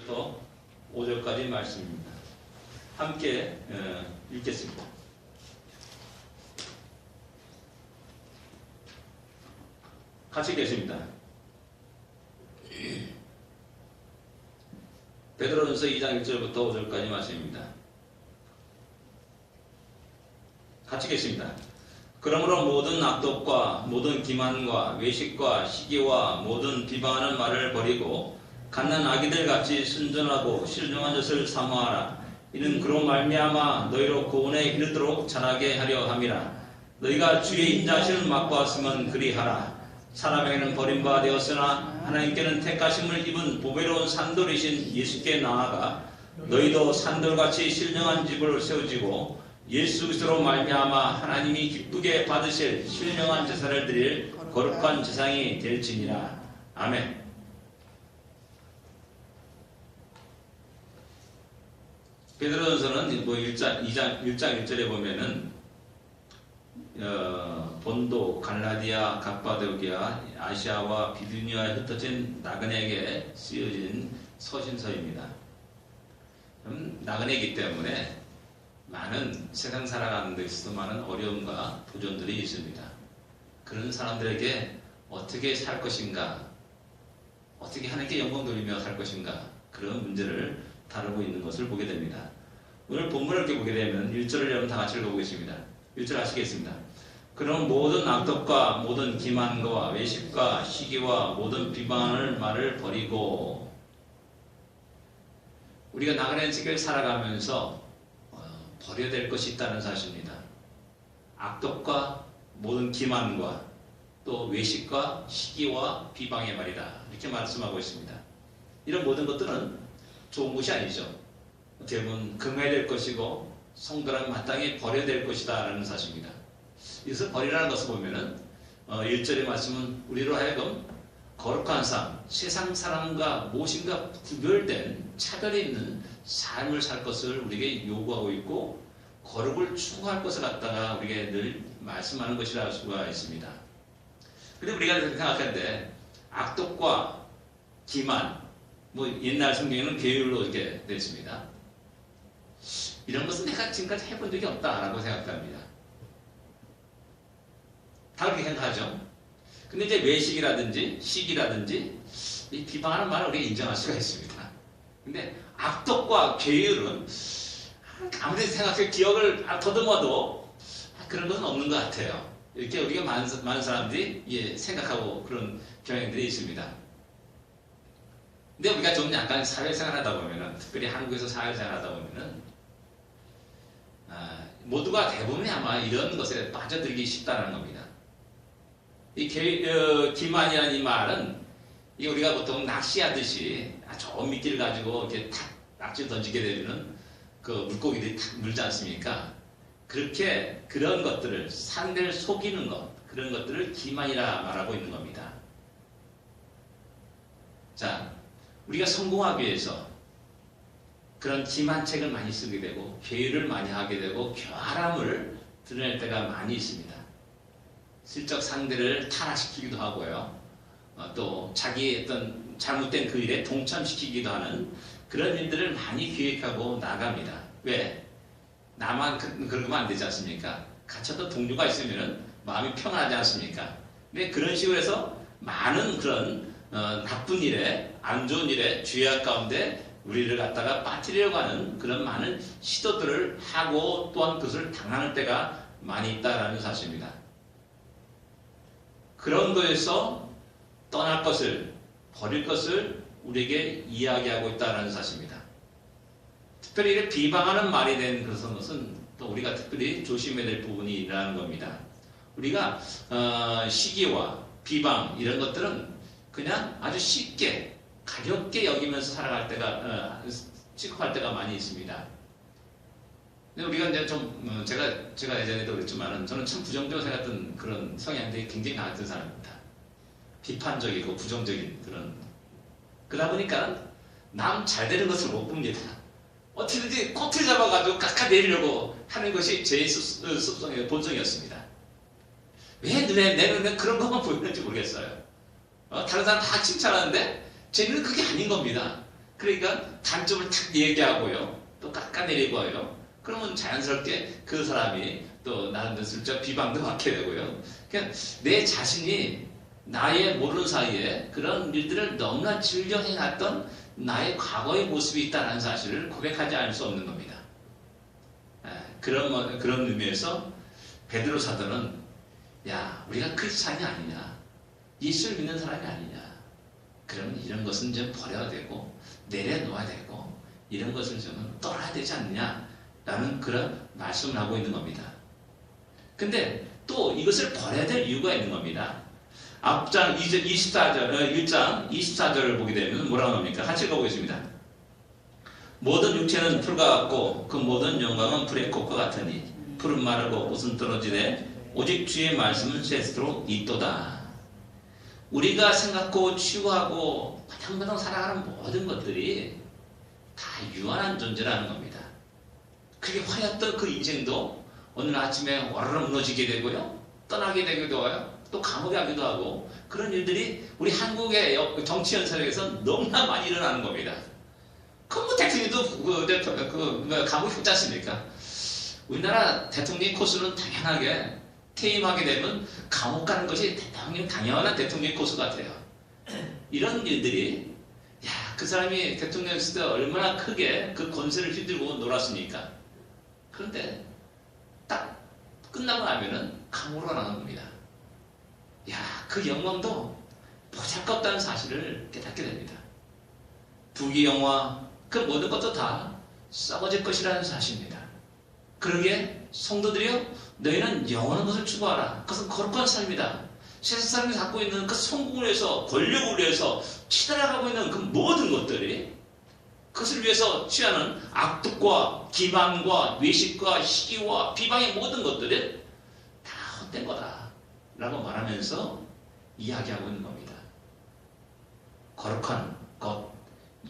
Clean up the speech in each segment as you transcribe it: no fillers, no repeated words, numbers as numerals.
1절부터 5절까지 말씀입니다. 함께 읽겠습니다. 같이 읽겠습니다. 베드로전서 2장 1절부터 5절까지 말씀입니다. 같이 읽겠습니다. 그러므로 모든 악독과 모든 기만과 외식과 시기와 모든 비방하는 말을 버리고 갓난 아기들 같이 순전하고 신령한 것을 사모하라. 이는 그로 말미암아 너희로 구원에 이르도록 자라게 하려 함이라. 너희가 주의 인자하심을 맛보았으면 그리하라. 사람에게는 버림받아 되었으나 하나님께는 택하심을 입은 보배로운 산돌이신 예수께 나아가 너희도 산돌같이 신령한 집을 세우지고 예수 그리스도로 말미암아 하나님이 기쁘게 받으실 신령한 제사를 드릴 거룩한 제사장이 될지니라. 아멘. 베드로전서는 1장 1절에 보면은 본도, 갈라디아, 갑바도기아, 아시아와 비두니아에 흩어진 나그네에게 쓰여진 서신서입니다. 나그네이기 때문에 많은 세상 살아가는 데 있어서 많은 어려움과 도전들이 있습니다. 그런 사람들에게 어떻게 살 것인가, 어떻게 하나님께 영광 돌리며 살 것인가, 그런 문제를 다루고 있는 것을 보게 됩니다. 오늘 본문을 이렇게 보게 되면 1절을 여러분 다 같이 읽어보겠습니다. 1절 하시겠습니다. 그럼 모든 악독과 모든 기만과 외식과 시기와 모든 비방하는 말을 버리고, 우리가 나그네 세계를 살아가면서 버려야 될 것이 있다는 사실입니다. 악독과 모든 기만과 또 외식과 시기와 비방의 말이다, 이렇게 말씀하고 있습니다. 이런 모든 것들은 좋은 것이 아니죠. 어떻게 보면 금해야 될 것이고 성도란 마땅히 버려야 될 것이다 라는 사실입니다. 이것을 버리라는 것을 보면은 1절의 말씀은 우리로 하여금 거룩한 삶, 세상 사람과 무엇인가 구별된 차별이 있는 삶을 살 것을 우리에게 요구하고 있고, 거룩을 추구할 것을 갖다가 우리에게 늘 말씀하는 것이라 할 수가 있습니다. 근데 우리가 생각하는데 악독과 기만, 옛날 성경에는 계율로 이렇게 되어 있습니다. 이런 것은 내가 지금까지 해본 적이 없다라고 생각합니다. 다 그렇게 생각하죠. 근데 이제 외식이라든지 시기라든지 이 비방하는 말을 우리가 인정할 수가 있습니다. 근데 악독과 계율은 아무리 생각해 기억을 더듬어도 그런 것은 없는 것 같아요. 이렇게 우리가 많은 사람들이 생각하고 그런 경향들이 있습니다. 근데 우리가 좀 약간 사회생활 하다 보면은, 특별히 한국에서 사회생활 하다 보면은, 모두가 대부분이 아마 이런 것에 빠져들기 쉽다는 겁니다. 이 기만이라는 이 말은, 이 우리가 보통 낚시하듯이 좋은 미끼를 가지고 이렇게 탁 낚시를 던지게 되면은 그 물고기들이 탁 물지 않습니까? 그렇게 그런 것들을, 상대를 속이는 것, 그런 것들을 기만이라 말하고 있는 겁니다. 자, 우리가 성공하기 위해서 그런 기만책을 많이 쓰게 되고 계율을 많이 하게 되고 교활함을 드러낼 때가 많이 있습니다. 슬쩍 상대를 타락시키기도 하고요. 또 자기의 어떤 잘못된 그 일에 동참시키기도 하는 그런 일들을 많이 기획하고 나갑니다. 왜? 나만 그러면 안 되지 않습니까? 갇혔던 동료가 있으면 마음이 평안하지 않습니까? 근데 그런 식으로 해서 많은 그런 나쁜 일에, 안 좋은 일에, 죄악 가운데 우리를 갖다가 빠뜨리려고 하는 그런 많은 시도들을 하고 또한 그것을 당하는 때가 많이 있다는 사실입니다. 그런 거에서 떠날 것을, 버릴 것을 우리에게 이야기하고 있다는 사실입니다. 특별히 이렇게 비방하는 말이 된 것은 또 우리가 특별히 조심해야 될 부분이라는 겁니다. 우리가 시기와 비방 이런 것들은 그냥 아주 쉽게 가볍게 여기면서 살아갈 때가 취급할 때가 많이 있습니다. 근데 우리가 이제 좀 제가 예전에도 그랬지만은 저는 참 부정적으로 생각했던 그런 성향들이 굉장히 강했던 사람입니다. 비판적이고 부정적인 그런, 그러다 보니까 남 잘 되는 것을 못 봅니다. 어떻게든지 꼬투리 잡아가지고 깎아내리려고 하는 것이 제 습성의 본성이었습니다. 왜 내 눈에 그런 것만 보이는지 모르겠어요. 다른 사람 다 칭찬하는데 제 눈은 그게 아닌 겁니다. 그러니까 단점을 탁 얘기하고요. 또 깎아내리고 해요. 그러면 자연스럽게 그 사람이 또 나름대로 슬쩍 비방도 받게 되고요. 그러니까 내 자신이 나의 모르는 사이에 그런 일들을 너무나 즐겨 해놨던 나의 과거의 모습이 있다는 사실을 고백하지 않을 수 없는 겁니다. 그런 의미에서 베드로 사도는 야, 우리가 크리스찬이 아니냐, 예수를 믿는 사람이 아니냐, 그러면 이런 것은 좀 버려야 되고 내려놓아야 되고 이런 것을 좀 떠나야 되지 않느냐라는 그런 말씀을 하고 있는 겁니다. 근데 또 이것을 버려야 될 이유가 있는 겁니다. 앞장 1장 24절을 보게 되면 뭐라고 합니까? 같이 읽어보겠습니다. 모든 육체는 풀과 같고 그 모든 영광은 불의 꽃과 같으니 풀은 마르고 꽃은 떨어지되 오직 주의 말씀은 쇠스로 있도다. 우리가 생각하고 추구하고 바탕바탕 살아가는 모든 것들이 다 유한한 존재라는 겁니다. 그게 화였던 그 인생도 오늘 아침에 와르르 무너지게 되고요, 떠나게 되기도 해요. 또 감옥에 가기도 하고 그런 일들이 우리 한국의 정치 현상에서 너무나 많이 일어나는 겁니다. 뭐 대통령도 감옥에 있지 않습니까? 우리나라 대통령 코스는 당연하게 퇴임하게 되면 감옥 가는 것이 당연한 대통령 코스 같아요. 이런 일들이 그 사람이 대통령 있을 때 얼마나 크게 그 권세를 휘두르고 놀았습니까? 그런데 딱 끝나고 나면은 감옥으로 가는 겁니다. 그 영광도 보잘것없다는 사실을 깨닫게 됩니다. 부귀영화 그 모든 것도 다 썩어질 것이라는 사실입니다. 그러기에 성도들이여, 너희는 영원한 것을 추구하라. 그것은 거룩한 삶이다. 세상 사람이 갖고 있는 그 성공을 위해서, 권력을 위해서 치달아가고 있는 그 모든 것들이 그것을 위해서 취하는 악독과 기만과 외식과 시기와 비방의 모든 것들이 다 헛된 거다 라고 말하면서 이야기하고 있는 겁니다. 거룩한 것,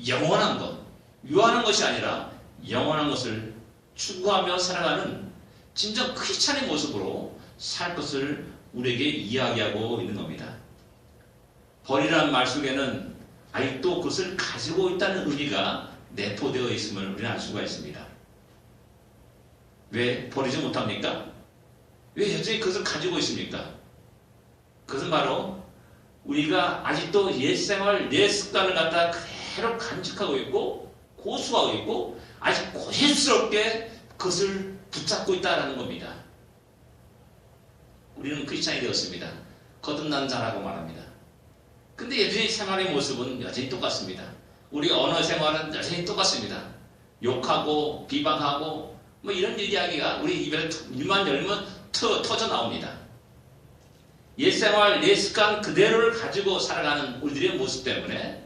영원한 것, 유한한 것이 아니라 영원한 것을 추구하며 살아가는 진정 크리스찬의 모습으로 살 것을 우리에게 이야기하고 있는 겁니다. 버리라는 말 속에는 아직도 그것을 가지고 있다는 의미가 내포되어 있음을 우리는 알 수가 있습니다. 왜 버리지 못합니까? 왜 여전히 그것을 가지고 있습니까? 그것은 바로 우리가 아직도 옛생활, 옛습관을 갖다 그대로 간직하고 있고 고수하고 있고 아직 고집스럽게 그것을 붙잡고 있다는 겁니다. 우리는 크리스찬이 되었습니다. 거듭난 자라고 말합니다. 근데 여전히 생활의 모습은 여전히 똑같습니다. 우리 언어 생활은 여전히 똑같습니다. 욕하고 비방하고 뭐 이런 이야기가 우리 입만 열면 터져 나옵니다. 옛생활, 옛습관 그대로를 가지고 살아가는 우리들의 모습 때문에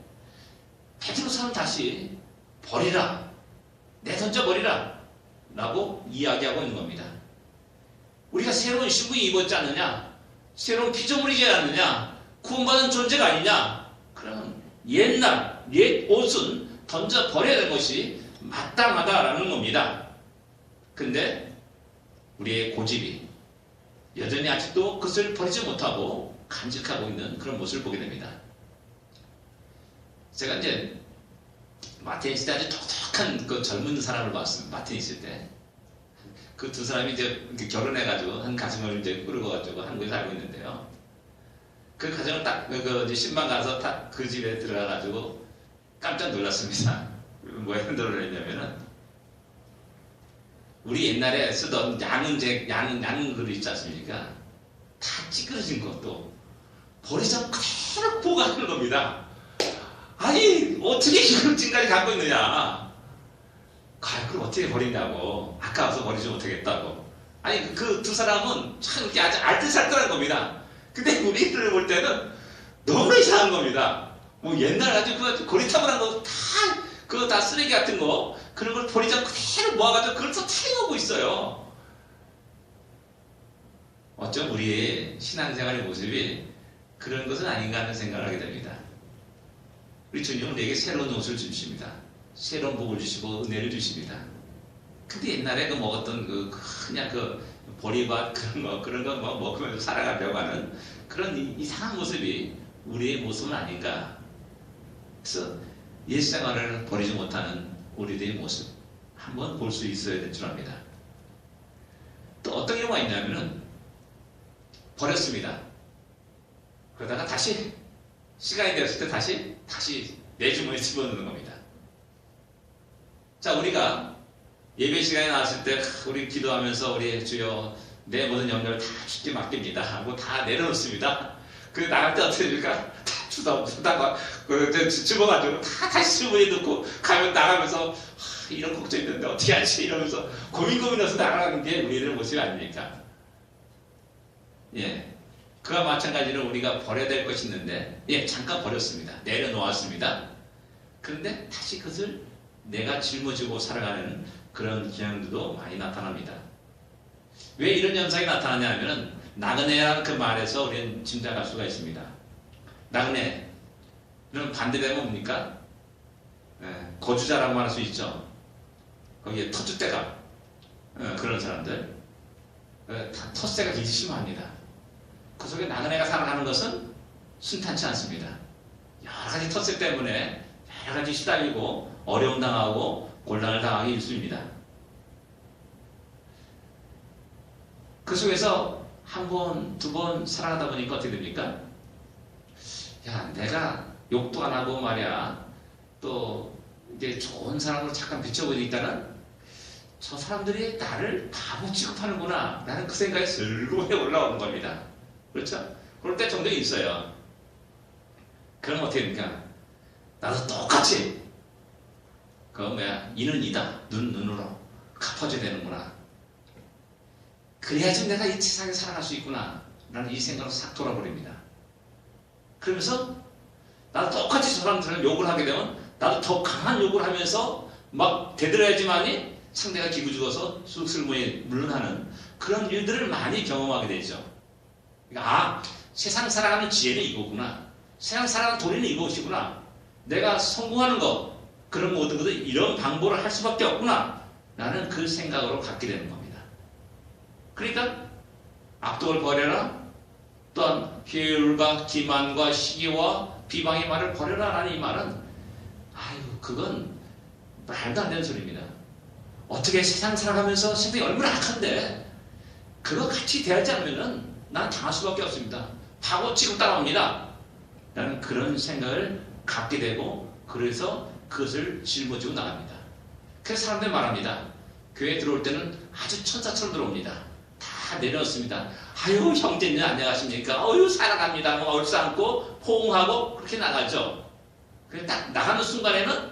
베드로서는 다시 버리라, 내던져 버리라 라고 이야기하고 있는 겁니다. 우리가 새로운 신분이 입었지 않느냐, 새로운 피조물이지 않느냐, 구원받은 존재가 아니냐, 그러면 옛날, 옛 옷은 던져 버려야 될 것이 마땅하다라는 겁니다. 근데 우리의 고집이 여전히 아직도 그것을 버리지 못하고 간직하고 있는 그런 모습을 보게 됩니다. 제가 이제 마틴 있을 때 아주 독특한 그 젊은 사람을 봤습니다. 마틴 있을 때. 그 두 사람이 이제 결혼해가지고 한 가정을 이제 꾸려가지고 한국에 살고 있는데요. 그 가정을 딱, 이제 신방 가서 딱 그 집에 들어가가지고 깜짝 놀랐습니다. 뭐에 흔들어냈냐면은, 우리 옛날에 쓰던 양은 그릇 있지 않습니까? 다 찌그러진 것도 버리자 그대로 보관하는 겁니다. 아니, 어떻게 이걸 지금까지 갖고 있느냐? 그걸 어떻게 버리냐고. 아까워서 버리지 못하겠다고. 아니, 그 두 사람은 참 이렇게 아주 알뜰살뜰한 겁니다. 근데 우리들을 볼 때는 너무 이상한 겁니다. 뭐 옛날 아주 그 고리타분한 거 다 쓰레기 같은 거, 그런 걸 버리자 그대로 모아가지고 그걸 또 태우고 있어요. 어쩜 우리의 신앙생활의 모습이 그런 것은 아닌가 하는 생각을 하게 됩니다. 우리 주님은 우리에게 새로운 옷을 주십니다. 새로운 복을 주시고 은혜를 주십니다. 근데 옛날에 먹었던 그냥 보리밥 그런 거 먹으면서 살아가려고 하는 그런 이상한 모습이 우리의 모습은 아닌가. 그래서 옛생활을 버리지 못하는 우리들의 모습 한번 볼 수 있어야 될 줄 압니다. 또 어떤 경우가 있냐면은 버렸습니다. 그러다가 다시 시간이 되었을 때 다시 내 주머니에 집어넣는 겁니다. 자, 우리가 예배 시간에 나왔을 때 우리 기도하면서 우리 주여 내 모든 염려를 다 주께 맡깁니다 하고 다 내려놓습니다. 그 나갈 때 어떻게 됩니까? 다 주다가 집어가지고 다시 주머니에 넣고 가면 나가면서 이런 걱정이 있는데 어떻게 하지? 이러면서 고민해서 나가는 게 우리의 모습이 아닙니까? 예. 그와 마찬가지로 우리가 버려야 될 것이 있는데, 예, 잠깐 버렸습니다. 내려놓았습니다. 그런데 다시 그것을 내가 짊어지고 살아가는 그런 경향들도 많이 나타납니다. 왜 이런 현상이 나타나냐 하면, 나그네라는 그 말에서 우리는 짐작할 수가 있습니다. 나그네, 이런 반대되면 뭡니까? 예, 거주자라고 말할 수 있죠. 거기에 터줏대감, 그런 사람들. 텃세가 굉장히 심합니다. 그 속에 나그네가 살아가는 것은 순탄치 않습니다. 여러 가지 텃세 때문에 여러 가지 시달리고 어려움 당하고 곤란을 당하기 일쑤입니다. 그 속에서 한 번, 두 번 살아가다 보니까 어떻게 됩니까? 야, 내가 욕도 안 하고 말이야. 또 이제 좋은 사람으로 잠깐 비춰보니까는 저 사람들이 나를 바보 취급하는구나 라는 그 생각이 슬그머니 올라오는 겁니다. 그렇죠? 그럴 때 종종 있어요. 그럼 어떻게 됩니까? 나도 똑같이 이는 이다, 눈으로 갚아줘야 되는구나. 그래야지 내가 이 세상에 살아갈 수 있구나 라는 이 생각으로 싹 돌아버립니다. 그러면서 나도 똑같이 저 사람들을 욕을 하게 되면 나도 더 강한 욕을 하면서 막 대들어야지만이 상대가 기구죽어서 쑥슬머니 물러나는 그런 일들을 많이 경험하게 되죠. 그러니까 세상 살아가는 지혜는 이거구나. 세상 살아가는 도리는 이것이구나. 내가 성공하는 것, 그런 모든 것을 이런 방법을 할 수밖에 없구나 라는 그 생각으로 갖게 되는 겁니다. 그러니까 악독을 버려라, 또한 회율과 기만과 시기와 비방의 말을 버려라 라는 이 말은 그건 말도 안 되는 소리입니다. 어떻게 세상 살아가면서 세상이 얼마나 악한데 그거 같이 대하지 않으면 난 당할 수밖에 없습니다. 바보 취급당합니다 라는 그런 생각을 갖게 되고, 그래서 그것을 짊어지고 나갑니다. 그래서 사람들이 말합니다. 교회에 들어올 때는 아주 천사처럼 들어옵니다. 다 내려놓습니다. 아유, 형제님 안녕하십니까? 어유 사랑합니다. 얼싸안고 포옹하고 그렇게 나가죠. 그래서 딱 나가는 순간에는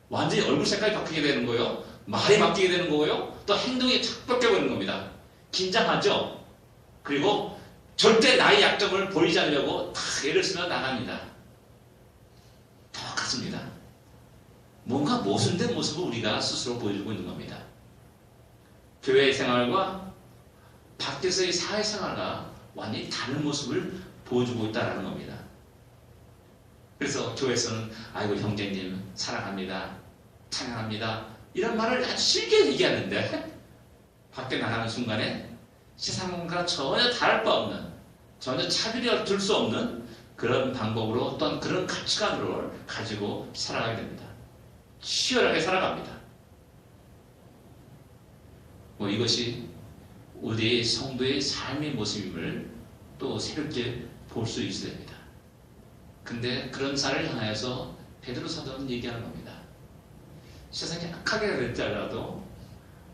완전히 얼굴 색깔이 바뀌게 되는 거예요. 말이 바뀌게 되는 거고요. 또 행동이 탁 바뀌어버리는 겁니다. 긴장하죠. 그리고 절대 나의 약점을 보이지 않으려고 탁 애를 쓰며 나갑니다. 똑같습니다. 뭔가 모순된 모습을 우리가 스스로 보여주고 있는 겁니다. 교회 생활과 밖에서의 사회생활과 완전히 다른 모습을 보여주고 있다는 겁니다. 그래서 교회에서는 아이고 형제님 사랑합니다, 찬양합니다 이런 말을 아주 쉽게 얘기하는데, 밖에 나가는 순간에 세상과 전혀 다를 바 없는, 전혀 차별이 둘 수 없는 그런 방법으로, 어떤 그런 가치관으로 가지고 살아가게 됩니다. 치열하게 살아갑니다. 이것이 우리의 성도의 삶의 모습임을 또 새롭게 볼 수 있어야 됩니다. 근데 그런 사를 향하여서 베드로 사도는 얘기하는 겁니다. 세상이 악하게 될지라도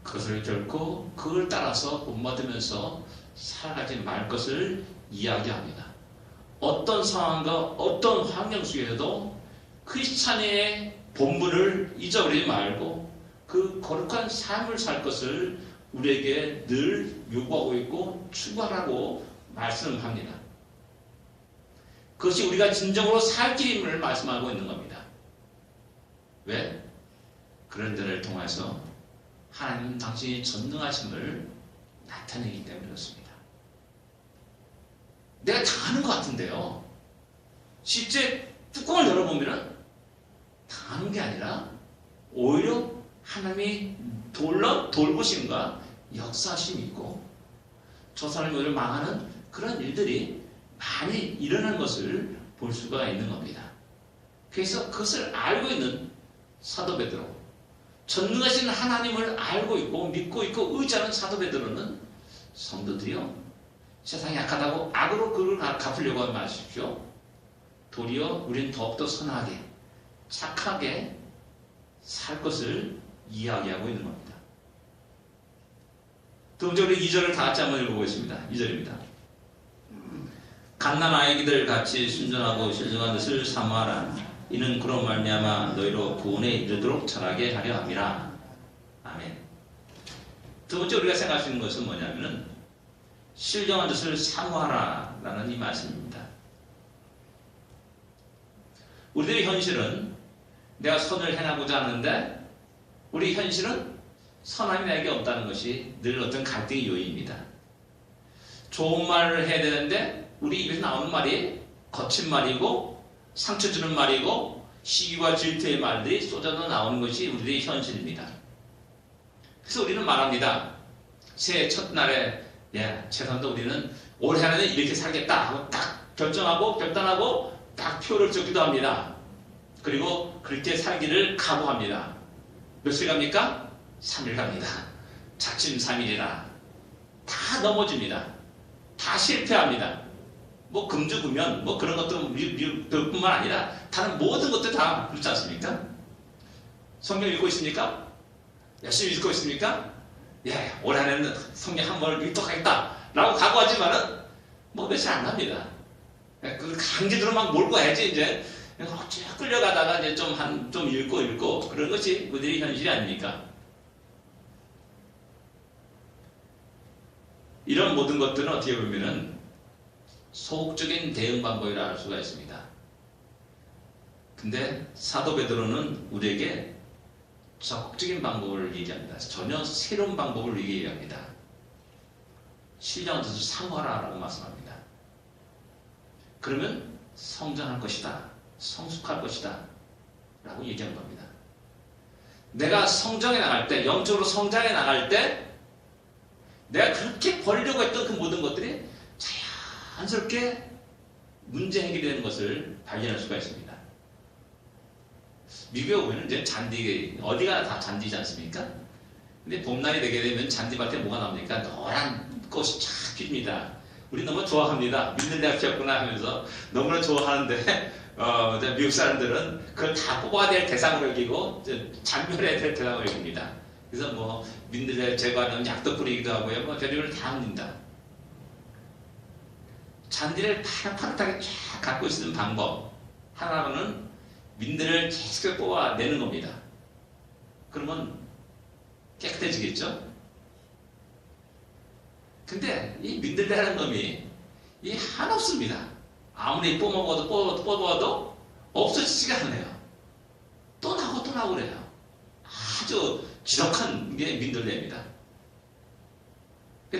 그것을 결코 그걸 따라서 본받으면서 살아가지 말 것을 이야기합니다. 어떤 상황과 어떤 환경 속에서도 크리스찬의 본분을 잊어버리지 말고 그 거룩한 삶을 살 것을 우리에게 늘 요구하고 있고 추구하라고 말씀합니다. 그것이 우리가 진정으로 살 길임을 말씀하고 있는 겁니다. 왜? 그런 데를 통해서 하나님 당신이 전능하심을 나타내기 때문에 그렇습니다. 내가 당하는 것 같은데요, 실제 뚜껑을 열어보면 당하는 게 아니라 오히려 하나님이 돌보심과 역사하심이 있고 저 사람이 오히려 망하는 그런 일들이 많이 일어난 것을 볼 수가 있는 겁니다. 그래서 그것을 알고 있는 사도 베드로, 전능하신 하나님을 알고 있고 믿고 있고 의지하는 사도 베드로는 성도들이요, 세상이 약하다고 악으로 그를 갚으려고 하지 마십시오. 도리어 우리는 더욱더 선하게 착하게 살 것을 이야기하고 있는 겁니다. 두 번째로 2절을 다 같이 한번 읽어보겠습니다. 2절입니다. 갓난 아이들 같이 순전하고 신중한 것을 사모하라. 이는 그런 말미암아 너희로 구원에 이르도록 자라게 하려 함이라. 아멘. 두 번째 우리가 생각할 수 있는 것은 뭐냐면은 신령한 것을 사모하라 라는 이 말씀입니다. 우리들의 현실은 내가 선을 행하고자 하는데 우리 현실은 선함이 나에게 없다는 것이 늘 어떤 갈등의 요인입니다. 좋은 말을 해야 되는데 우리 입에서 나오는 말이 거친 말이고 상처 주는 말이고 시기와 질투의 말들이 쏟아져 나오는 것이 우리들의 현실입니다. 그래서 우리는 말합니다. 새해 첫날에 최선도 우리는 올해 안에 이렇게 살겠다 하고 딱 결정하고 결단하고 딱 표를 적기도 합니다. 그리고 그렇게 살기를 각오합니다. 며칠 갑니까? 3일 갑니다. 작심 3일이라 다 넘어집니다. 다 실패합니다. 뭐 금주구면 뭐 그런 것도 뿐만 아니라 다른 모든 것들 다 그렇지 않습니까? 성경 읽고 있습니까? 열심히 읽고 있습니까? 올 한해는 성경 한 번을 읽도록하겠다 라고 각오하지만은 뭐 며칠 안 갑니다. 그 강제로 막 몰고 해야지 이제 쭉 끌려가다가 이제 좀 읽고 그런 것이 우리들의 현실이 아닙니까? 이런 모든 것들은 어떻게 보면은 소극적인 대응 방법이라 할 수가 있습니다. 근데 사도 베드로는 우리에게 적극적인 방법을 얘기합니다. 전혀 새로운 방법을 얘기합니다. 신령한 뜻을 사모하라 라고 말씀합니다. 그러면 성장할 것이다. 성숙할 것이다. 라고 얘기하는 겁니다. 내가 성장해 나갈 때, 영적으로 성장해 나갈 때 내가 그렇게 버리려고 했던 그 모든 것들이 자연스럽게 문제 해결되는 것을 발견할 수가 있습니다. 미국에 오면 이제 잔디, 어디가 다 잔디지 않습니까? 근데 봄날이 되게 되면 잔디밭에 뭐가 나옵니까? 노란 꽃이 쫙 핍니다. 우리 너무 좋아합니다. 민들레가 피었구나 하면서 너무나 좋아하는데 미국 사람들은 그걸 다 뽑아야 될 대상으로 여기고 잔멸해야 될 대상으로 여깁니다. 그래서 뭐 민들레 제거하는 약도 뿌리기도 하고요. 뭐 별의별 다 합니다. 잔디를 파릇파릇하게 쫙 갖고 있는 방법 하나는 민들레를 계속 뽑아내는 겁니다. 그러면 깨끗해지겠죠? 근데 이 민들레라는 놈이 한없습니다. 아무리 뽑아도 없어지지가 않아요. 또 나고 그래요. 아주 지독한 게 민들레입니다.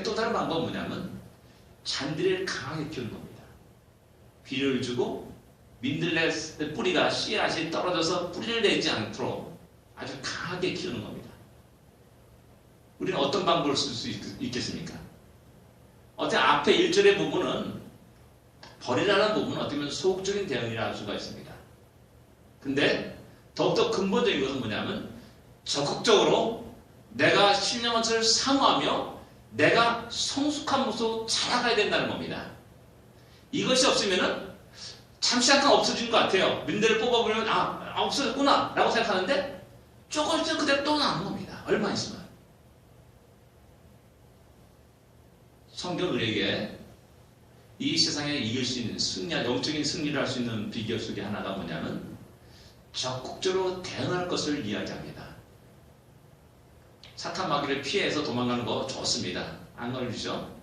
또 다른 방법은 뭐냐면 잔디를 강하게 키우는 겁니다. 비료를 주고 민들레 뿌리가 씨앗이 떨어져서 뿌리를 내지 않도록 아주 강하게 키우는 겁니다. 우리는 어떤 방법을 쓸 수 있겠습니까? 어때 앞에 1절의 부분은 버리라는 부분은 어떻게 보면 소극적인 대응이라 할 수가 있습니다. 근데 더욱더 근본적인 것은 뭐냐면 적극적으로 내가 신령한 것을 사모하며 내가 성숙한 모습으로 자라가야 된다는 겁니다. 이것이 없으면은 잠시 잠깐 없어진 것 같아요. 민들을 뽑아보면 없어졌구나 라고 생각하는데 조금 있으면 그대로 또 나오는 겁니다. 얼마 있으면. 성경 우리에게 이 세상에 이길 수 있는 영적인 승리를 할 수 있는 비결 속에 하나가 뭐냐면 적극적으로 대응할 것을 이야기합니다. 사탄 마귀를 피해서 도망가는 거 좋습니다. 안 걸리죠?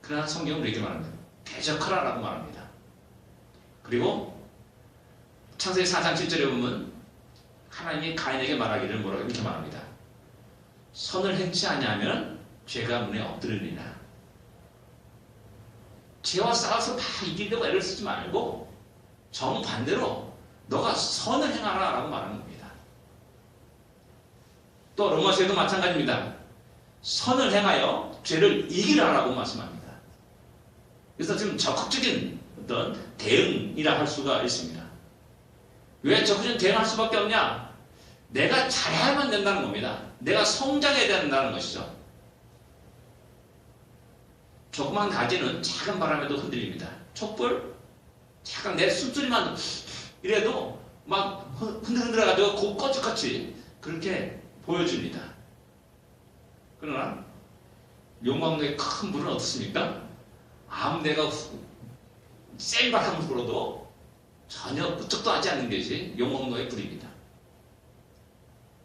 그러나 성경은 우리에게 말합니다. 대적하라 라고 말합니다. 그리고 창세기 4장 7절에 보면 하나님이 가인에게 말하기를 뭐라고 이렇게 말합니다. 선을 행치 아니하면 죄가 문에 엎드리리라. 죄와 싸워서 막 이기려고 애를 쓰지 말고 정반대로 너가 선을 행하라 라고 말하는 겁니다. 또 로마서에도 마찬가지입니다. 선을 행하여 죄를 이기라 라고 말씀합니다. 그래서 지금 적극적인 어떤 대응이라 할 수가 있습니다. 왜 적극적인 대응할 수밖에 없냐? 내가 잘해야만 된다는 겁니다. 내가 성장해야 된다는 것이죠. 조그만 가지는 작은 바람에도 흔들립니다. 촛불? 잠깐 내 숨소리만 이래도 막 흔들흔들해가지고 곧 꺼지같이 그렇게 보여줍니다. 그러나 용광로의 큰 불은 어떻습니까? 아무 내가 센 바람을 불어도 전혀 끄적도 하지 않는 것이 용광로의 불입니다.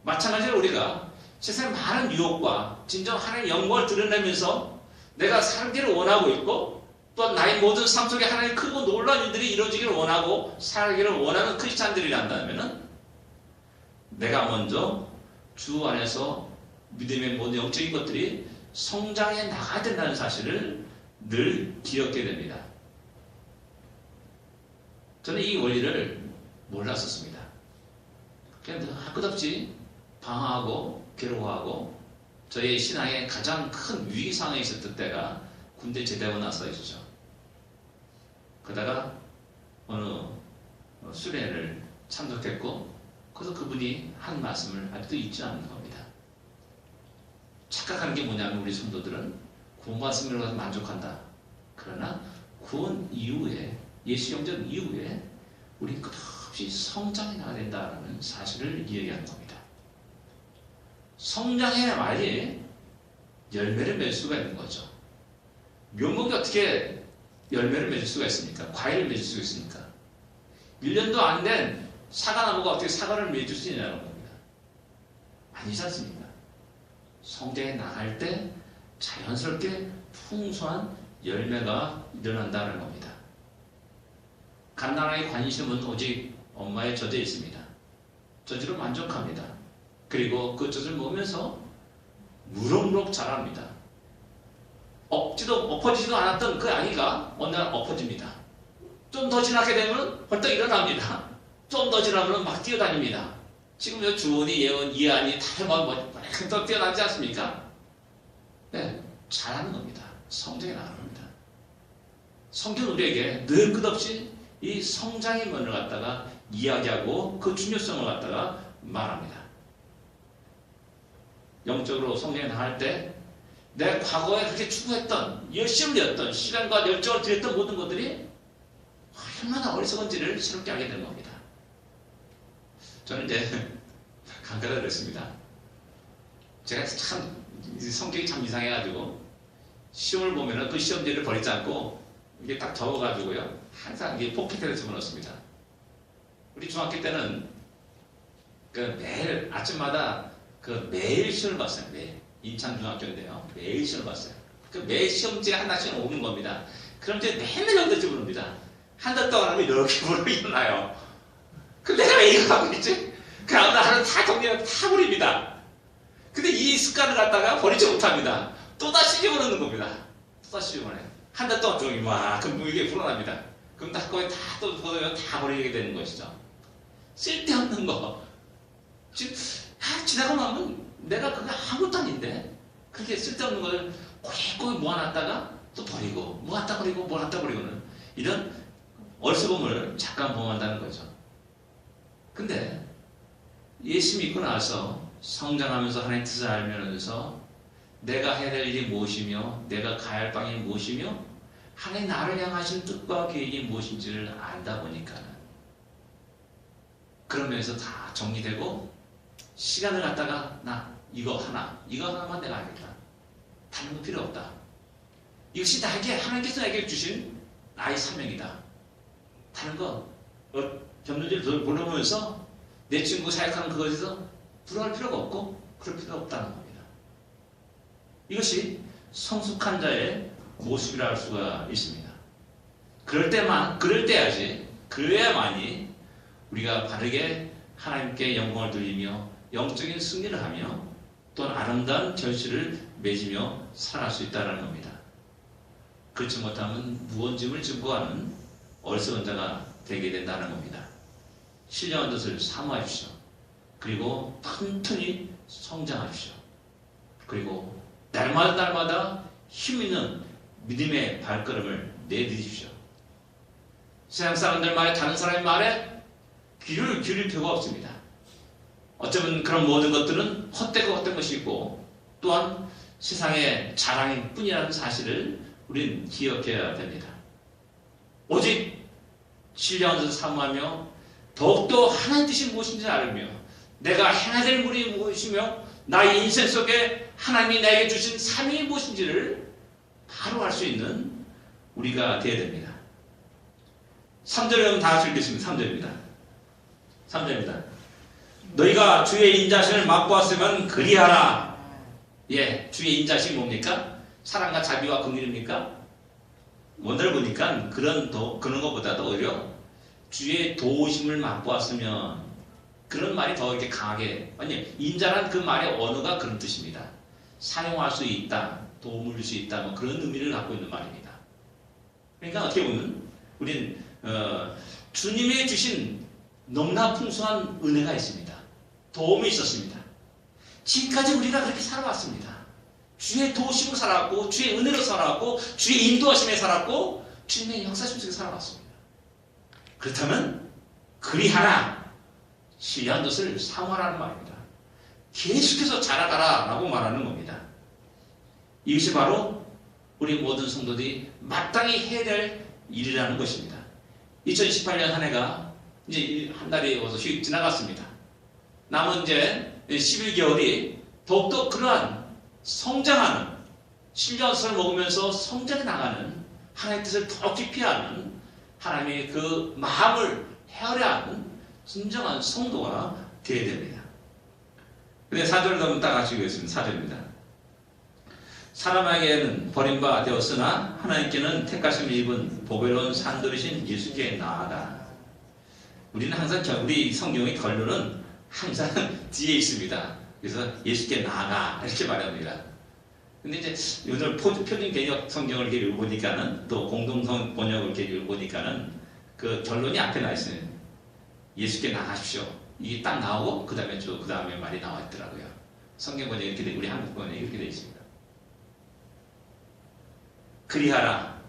마찬가지로 우리가 세상의 많은 유혹과 진정 하나님의 영광을 드러내면서 내가 살기를 원하고 있고 또 나의 모든 삶 속에 하나님의 크고 놀라운 일들이 이루어지기를 원하고 살기를 원하는 크리스찬들이란다면 내가 먼저 주 안에서 믿음의 모든 영적인 것들이 성장해 나가야 된다는 사실을 늘 기억해야 됩니다. 저는 이 원리를 몰랐었습니다. 그냥 끝없이 방황하고 괴로워하고 저의 신앙의 가장 큰 위기 상황에 있었던 때가 군대 제대하고 나서였죠. 그러다가 어느 수련회를 참석했고 그래서 그분이 한 말씀을 아직도 잊지 않는 겁니다. 착각하는 게 뭐냐면 우리 성도들은 구원받음으로 해서 만족한다. 그러나 구원 이후에 예수 영접 이후에 우리 끝없이 성장해 나가야 된다는 사실을 이야기하는 겁니다. 성장해야만이 열매를 맺을 수가 있는 거죠. 묘목이 어떻게 열매를 맺을 수가 있습니까? 과일을 맺을 수가 있습니까? 1년도 안 된 사과나무가 어떻게 사과를 맺을 수 있냐는 겁니다. 아니지 않습니까? 성장해 나갈 때 자연스럽게 풍성한 열매가 일어난다는 겁니다. 갓난아이 관심은 오직 엄마의 젖에 있습니다. 젖으로 만족합니다. 그리고 그 젖을 먹으면서 무럭무럭 자랍니다. 엎어지지도 않았던 그 아이가 어느 날 엎어집니다. 좀 더 지나게 되면 벌떡 일어납니다. 좀 더 지나면 막 뛰어다닙니다. 지금 주원이, 예원, 이한이 다들 뛰어나지 않습니까? 네, 잘하는 겁니다. 성장해 나가는 겁니다. 성경은 우리에게 늘 끝없이 이 성장의 면을 갖다가 이야기하고 그 중요성을 갖다가 말합니다. 영적으로 성장해 나갈 때 내 과거에 그렇게 추구했던 열심을 내었던 시간과 열정을 들였던 모든 것들이 얼마나 어리석은지를 새롭게 알게 되는 겁니다. 저는 이제 강가를 그랬습니다. 제가 참 성격이 참 이상해가지고 시험을 보면은 그 시험지를 버리지 않고 이게 딱 적어가지고요 항상 이게 포켓에 집어넣습니다. 우리 중학교 때는 그 매일 아침마다 그 매일 시험을 봤어요. 매일. 인천중학교인데요. 매일 시험을 봤어요. 그 매일 시험지가 하나씩 오는 겁니다. 그럼 이제 맨날 여기다 집어넣습니다. 한 달 동안 하면 이렇게 물어 일어나요. 그 내가 왜 이거 하고 있지? 그 다음날 하루 다 정리하고 다 버립니다. 근데 이 습관을 갖다가 버리지 못합니다. 또다시 집어넣는 겁니다. 또다시 집어넣어요. 한 달 동안 종이 막 그럼 이게 불어납니다. 그럼 다 거의 또 보면 다 버리게 되는 것이죠. 쓸데없는 거. 지나고 나면 내가 그게 아무것도 아닌데 그렇게 쓸데없는 걸 꼬리꼬리 모아놨다가 또 버리고 모았다 버리고 모았다 버리고는 이런 어리석음을 잠깐 범한다는 거죠. 근데 예수 믿고 나서 성장하면서 하나님의 뜻을 알면서 내가 해야 될 일이 무엇이며 내가 가야 할 방이 무엇이며 하나님 나를 향하신 뜻과 계획이 무엇인지를 알다 보니까는 그러면서 다 정리되고 시간을 갖다가 이거 하나만 내가 알겠다. 다른 거 필요 없다. 이것이 나에게 하나님께서 나에게 주신 나의 사명이다. 다른 거 점점점 보내면서 내 친구 사역하는 그것에서 불화할 필요가 없고 그럴 필요가 없다는 겁니다. 이것이 성숙한 자의 모습이라 할 수가 있습니다. 그래야만이 우리가 바르게 하나님께 영광을 돌리며 영적인 승리를 하며 또는 아름다운 결실을 맺으며 살아갈 수 있다는 겁니다. 그렇지 못하면 무언짐을 증거하는 어리석은 자가 되게 된다는 겁니다. 신령한 뜻을 사모하십시오. 그리고 튼튼히 성장하십시오. 그리고 날마다 힘있는 믿음의 발걸음을 내디디십시오. 세상 사람들 말에 다른 사람의 말에 귀를 기울일 필요가 없습니다. 어쩌면 그런 모든 것들은 헛된 것이고 또한 세상의 자랑일 뿐이라는 사실을 우리는 기억해야 됩니다. 오직 신령한 사모하며 더욱더 하나님 뜻이 무엇인지 알며 내가 행해야 될 일이 무엇이며 나의 인생 속에 하나님이 나에게 주신 사명이 무엇인지를 바로 알 수 있는 우리가 되어야 됩니다. 3절을 다 같이 읽겠습니다. 3절입니다. 너희가 주의 인자심을 맛보았으면 그리하라. 예, 주의 인자심이 뭡니까? 사랑과 자비와 긍휼입니까? 오늘 보니까 그런 것보다도 오히려 주의 도우심을 맛보았으면, 그런 말이 더 이렇게 강하게, 아니, 인자란 그 말의 언어가 그런 뜻입니다. 사용할 수 있다, 도움을 줄 수 있다, 뭐 그런 의미를 갖고 있는 말입니다. 그러니까 어떻게 보면 우리는 주님이 주신 너무나 풍성한 은혜가 있습니다. 도움이 있었습니다. 지금까지 우리가 그렇게 살아왔습니다. 주의 도우심으로 살아왔고, 주의 은혜로 살아왔고, 주의 인도하심에 살았고, 주님의 역사심 속에 살아왔습니다. 그렇다면 그리하라, 신령한 것을 사모하라는 말입니다. 계속해서 자라가라 라고 말하는 겁니다. 이것이 바로 우리 모든 성도들이 마땅히 해야 될 일이라는 것입니다. 2018년 한 해가 이제 한 달이 어서 휙 지나갔습니다. 남은 이제 11개월이 더욱더 그러한 성장하는, 신령한것을 먹으면서 성장해 나가는, 하나님의 뜻을 더 깊이 하는, 하나님의 그 마음을 헤아려 하는 진정한 성도가 되어야 됩니다. 근데 4절을 한번 딱 같이 읽겠습니다. 4절입니다. 사람에게는 버림바 되었으나 하나님께는 택하심을 입은 보배로운 산돌이신 예수께 나아가. 우리는 항상 우리 성경의 결론은 항상 뒤에 있습니다. 그래서 예수께 나아가 이렇게 말합니다. 근데 이제 요즘 표준 개역 성경을 이렇게 읽어보니까는, 또 공동성 번역을 이렇게 읽어보니까는 그 결론이 앞에 나 있어요. 예수께 나가십시오. 이게 딱 나오고 그 다음에 말이 나와 있더라고요. 성경 번역이 이렇게 우리 한국 번역이 이렇게 되어 있습니다. 그리하라.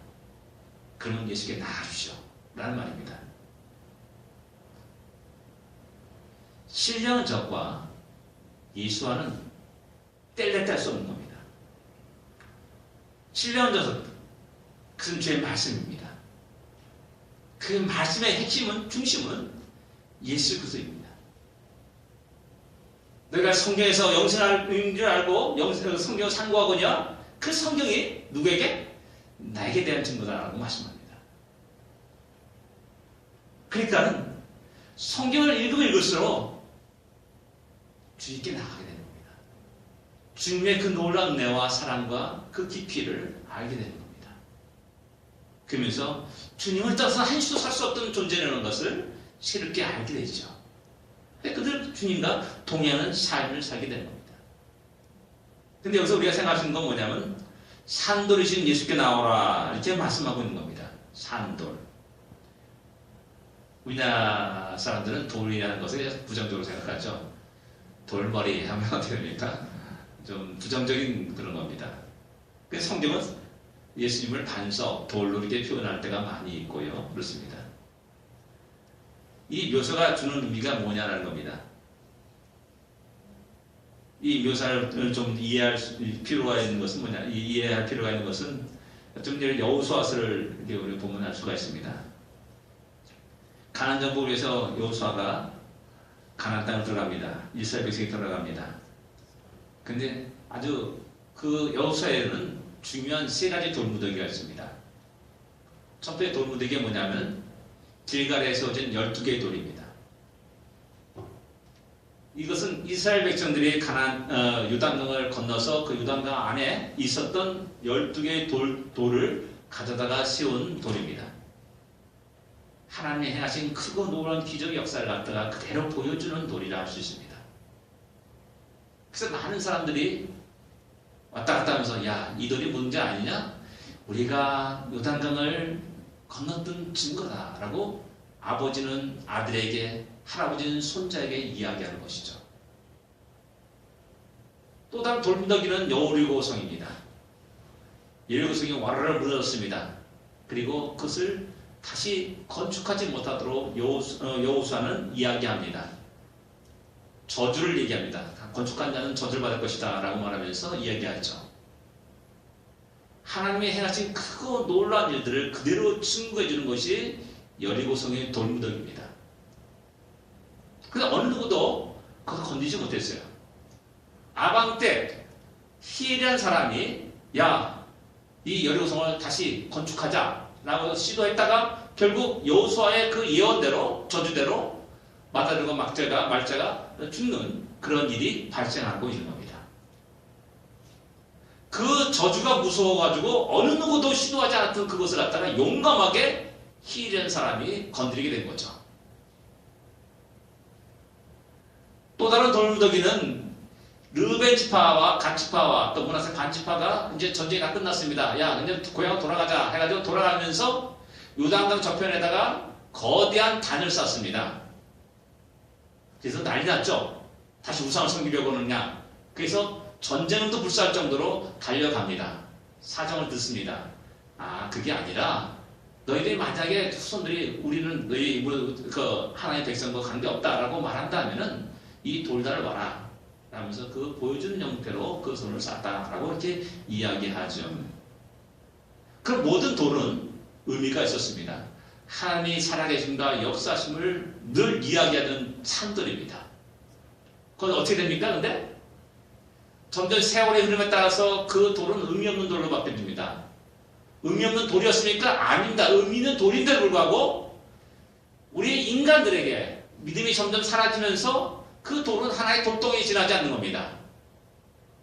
그러면 예수께 나가십시오. 라는 말입니다. 신령한 적과 예수와는 뗄래야 뗄 수 없는 겁니다. 신령한 적, 그것은 주의 말씀입니다. 그 말씀의 핵심은, 중심은 예수 그리스도입니다. 너희가 성경에서 영생할 의미를 알고 성경을 상고하거냐? 그 성경이 누구에게? 나에게 대한 증거다라고 말씀합니다. 그러니까 성경을 읽으면 읽을수록 주님께 나가게 되는 겁니다. 주님의 그 놀라운 은혜와 사랑과 그 깊이를 알게 되는 겁니다. 그러면서 주님을 떠나서 한시도 살 수 없던 존재라는 것을 새롭게 알게 되죠. 그들 주님과 동행하는 삶을 살게 되는 겁니다. 근데 여기서 우리가 생각하시는 건 뭐냐면, 산돌이신 예수께 나오라 이렇게 말씀하고 있는 겁니다. 산돌. 우리나라 사람들은 돌이라는 것을 부정적으로 생각하죠. 돌머리 하면 어떻게 됩니까? 좀 부정적인 그런 겁니다. 그래서 성경은 예수님을 반석, 돌로 이렇게 표현할 때가 많이 있고요. 그렇습니다. 이 묘사가 주는 의미가 뭐냐라는 겁니다. 이 묘사를 좀 이해할 필요가 있는 것은 뭐냐? 이해할 필요가 있는 것은 좀 여호수아서를 우리 보면 알 수가 있습니다. 가나안 정복을 위해서 여호수아가 가나안 땅을 들어갑니다. 이스라엘 백성이 들어갑니다. 근데 아주 그 여호수아에는 중요한 세 가지 돌무더기가 있습니다. 첫 번째 돌무더기가 뭐냐면 길갈에 세워진 12개의 돌입니다. 이것은 이스라엘 백성들이 요단강을 건너서 그 요단강 안에 있었던 12개의 돌을 가져다가 세운 돌입니다. 하나님이 행하신 크고 놀라운 기적의 역사를 갖다가 그대로 보여주는 돌이라 할 수 있습니다. 그래서 많은 사람들이 왔다 갔다 하면서, 야, 이 돌이 문제 아니냐? 우리가 요단강을 건넜던 증거다라고 아버지는 아들에게, 할아버지는 손자에게 이야기하는 것이죠. 또 다른 돌무더기는 여리고성입니다. 여리고성이 와르르 무너졌습니다. 그리고 그것을 다시 건축하지 못하도록 여호수아는 이야기합니다. 저주를 얘기합니다. 건축한 자는 저주를 받을 것이다 라고 말하면서 이야기하죠. 하나님이 행하신 크고 놀라운 일들을 그대로 증거해 주는 것이 여리고성의 돌무덤입니다. 그런데 어느 누구도 그걸 건드리지 못했어요. 아방 때 히엘이라는 사람이 야, 이 여리고성을 다시 건축하자 라고 시도했다가 결국 여호수아의 그 예언대로 저주대로 마다들과 말자가 죽는 그런 일이 발생하고 있는 겁니다. 그 저주가 무서워가지고 어느 누구도 시도하지 않았던 그것을 갖다가 용감하게 히엘이라는 사람이 건드리게 된 거죠. 또 다른 돌무더기는 르벤 지파와 갓 지파와 또 므낫세 반 지파가 이제 전쟁이 다 끝났습니다. 야, 이제 고향 돌아가자 해가지고 돌아가면서 요단강 저편에다가 거대한 단을 쌓습니다. 그래서 난리 났죠. 다시 우상을 섬기려고 하느냐. 그래서 전쟁도 불사할 정도로 달려갑니다. 사정을 듣습니다. 아, 그게 아니라 너희들이 만약에 후손들이 우리는 너희 그 하나님의 백성과 관계없다라고 말한다면은 이 돌단을 봐라 라면서 그 보여주는 형태로 그 손을 쌌다라고 이렇게 이야기하죠. 그 모든 돌은 의미가 있었습니다. 하나님이 살아계심과 역사심을 늘 이야기하는 산돌입니다. 그건 어떻게 됩니까? 근데 점점 세월의 흐름에 따라서 그 돌은 의미 없는 돌로 바뀝니다. 의미 없는 돌이었습니까? 아닙니다. 의미 있는 돌인데도 불구하고 우리 인간들에게 믿음이 점점 사라지면서 그 돌은 하나의 돌덩이에 지나지 않는 겁니다.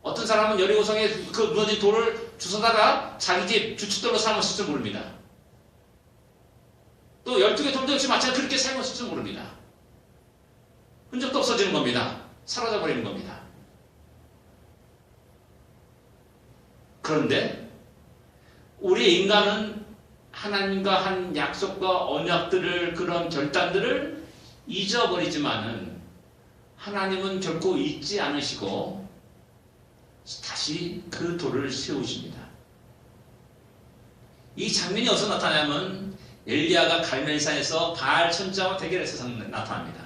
어떤 사람은 여리고성에 그 무너진 돌을 주워다가 자기 집 주춧돌로 삼았을 줄 모릅니다. 또 12개 돌도 역시 마찬가지로 그렇게 사용했을 줄 모릅니다. 흔적도 없어지는 겁니다. 사라져 버리는 겁니다. 그런데 우리 인간은 하나님과 한 약속과 언약들을 그런 결단들을 잊어버리지만은 하나님은 결코 잊지 않으시고 다시 그 돌을 세우십니다. 이 장면이 어디서 나타나냐면 엘리야가 갈멜산에서 바알 선지자와 대결해서 나타납니다.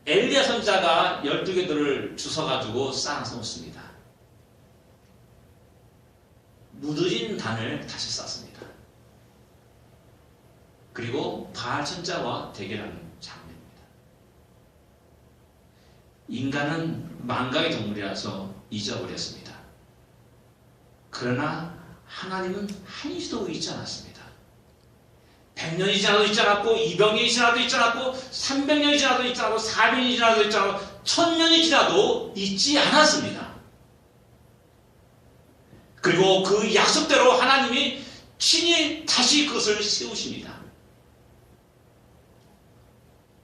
엘리야 선지자가 12개 돌을 주워가지고 쌓아서 놓습니다. 무너진 단을 다시 쌓습니다. 그리고 바알 선지자와 대결하는 장면입니다. 인간은 망각의 동물이라서 잊어버렸습니다. 그러나 하나님은 한시도 잊지 않았습니다. 100년이 지나도 잊지 않았고 200년이 지나도 잊지 않았고 300년이 지나도 잊지 않았고 400년이 지나도 잊지 않았고 1000년이 지나도 잊지 않았습니다. 그리고 그 약속대로 하나님이 친히 다시 그것을 세우십니다.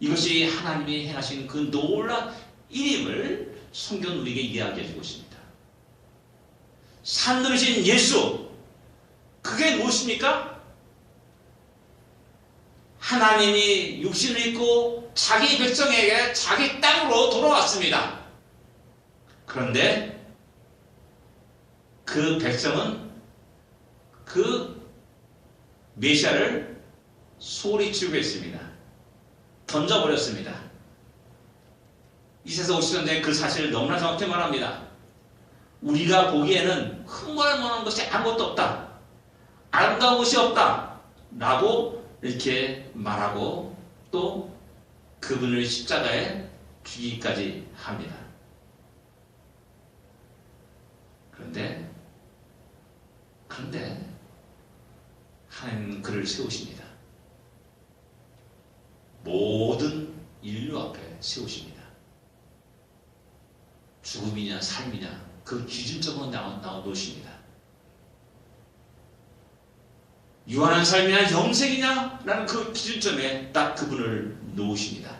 이것이 하나님이 행하신 그 놀라운 일임을 성경은 우리에게 이야기해주고 있습니다. 산들이신 예수, 그게 무엇입니까? 하나님이 육신을 입고 자기 백성에게 자기 땅으로 돌아왔습니다. 그런데 그 백성은 그 메시아를 소리치고 했습니다. 던져버렸습니다. 이세서 50년 전에 그 사실을 너무나 정확히 말합니다. 우리가 보기에는 흥분할 만한 것이 아무것도 없다. 아름다운 것이 없다. 라고 이렇게 말하고 또 그분을 십자가에 죽이기까지 합니다. 그런데 하나님은 그를 세우십니다. 모든 인류 앞에 세우십니다. 죽음이냐 삶이냐 그 기준점으로 놓으십니다. 유한한 삶이냐 영생이냐 라는 그 기준점에 딱 그분을 놓으십니다.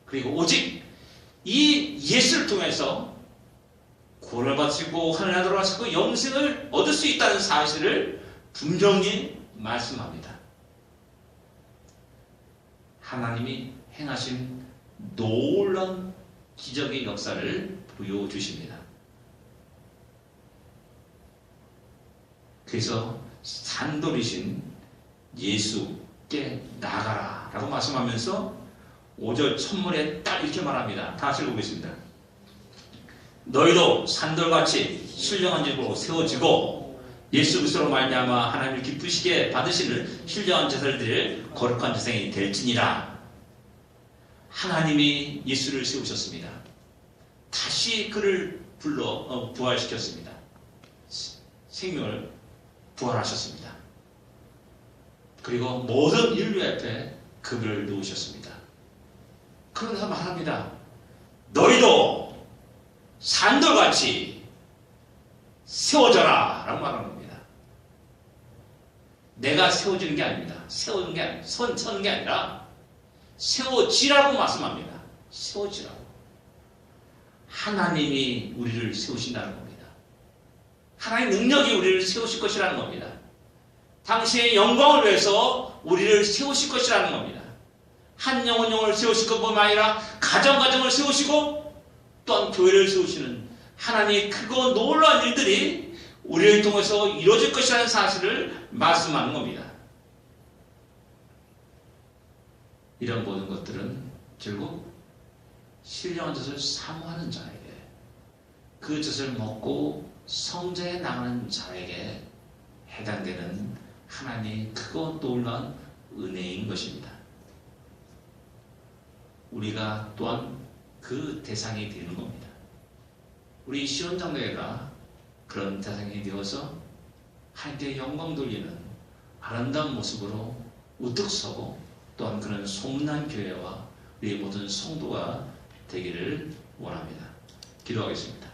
그리고 오직 이 예수를 통해서 구원을 받으시고 하늘에 들어가시고 영생을 얻을 수 있다는 사실을 분명히 말씀합니다. 하나님이 행하신 놀라운 기적의 역사를 보여주십니다. 그래서 산돌이신 예수께 나가라 라고 말씀하면서 5절 첫문에 딱 이렇게 말합니다. 다 같이 읽어보겠습니다. 너희도 산돌같이 신령한 집으로 세워지고 예수 그리스도로 말미암아 하나님을 기쁘시게 받으시는 신령한 제사를 드릴 거룩한 제사장이 될지니라. 하나님이 예수를 세우셨습니다. 다시 그를 불러 부활시켰습니다. 생명을 부활하셨습니다. 그리고 모든 인류 앞에 그를 놓으셨습니다. 그러면서 말합니다. 너희도 산돌같이 세워져라 라고 말하는 겁니다. 내가 세워지는 게 아닙니다. 세우는 게 아니라 서는 게 아니라 세워지라고 말씀합니다. 세워지라고. 하나님이 우리를 세우신다는 겁니다. 하나님의 능력이 우리를 세우실 것이라는 겁니다. 당신의 영광을 위해서 우리를 세우실 것이라는 겁니다. 한 영혼을 세우실 것뿐만 아니라 가정을 세우시고 또한 교회를 세우시는 하나님의 크고 놀라운 일들이 우리를 통해서 이루어질 것이라는 사실을 말씀하는 겁니다. 이런 모든 것들은 결국 신령한 젖을 사모하는 자에게, 그 젖을 먹고 성전에 나가는 자에게 해당되는 하나님의 크고 놀라운 은혜인 것입니다. 우리가 또한 그 대상이 되는 겁니다. 우리 시온장로회가 그런 대상이 되어서 하나님께 영광 돌리는 아름다운 모습으로 우뚝 서고 또한 그런 소문난 교회와 우리 모든 성도가 되기를 원합니다. 기도하겠습니다.